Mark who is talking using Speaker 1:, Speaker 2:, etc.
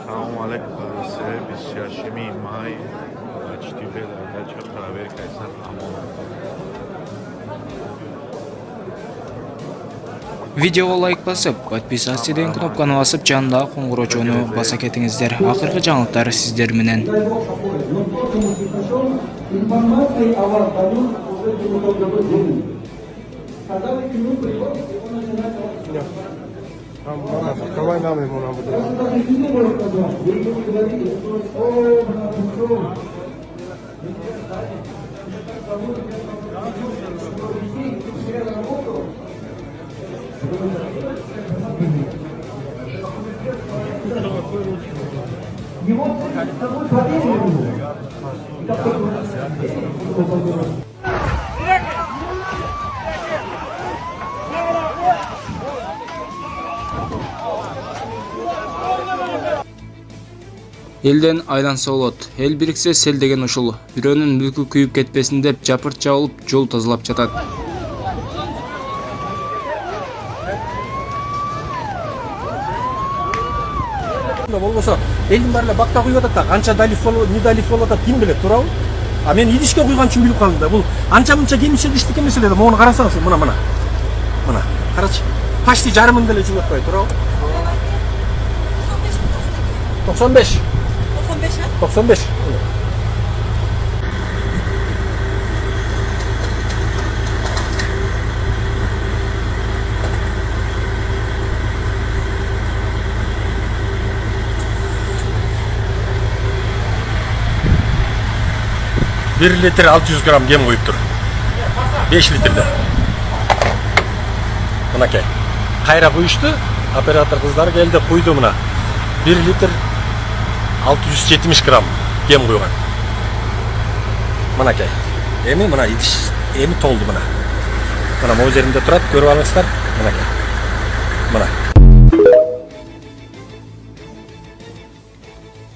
Speaker 1: Салам алейкум. Се 28 май 2024 проверка исан амон.
Speaker 2: Видеоға лайк басып, подписаться деген кнопканы басып, жанындағы қоңыраучуны баса кетіңіздер. Ақырғы жаңалықтар сіздер менен.
Speaker 3: Давай нам ему надо.
Speaker 2: Елден айланса болот. Ел біріксе сел деген ушул. Бирөөнүн мүлкү күйүп кетпесин деп жапырт жабылып, жол тазалап жатат.
Speaker 4: Болбосо элдин баары эле бакта куюп атат да, канча далиф болот, не далиф болот атат, ким билет, туурабы? А мен идишке куйган үчүн билип калдым да. Бул анча-мынча кемиши иштик эмес эле да. Мону карасаңыз, мына. Мына, карачы. Почти жарымын деле жуп атпайбы, туурабы? 95. 95. Bir litre 600 gram gem koyup dur. 5 litrede. Mınakey. Kayra kuyuştu. Operator kızlar geldi kuydu mına. 1 litre 670 gram gem koygan. Mınakey. Emi mına idiş. Emi toldu mına. Mına mozerimde turat. Görüp almışlar. Mınakey. Mına.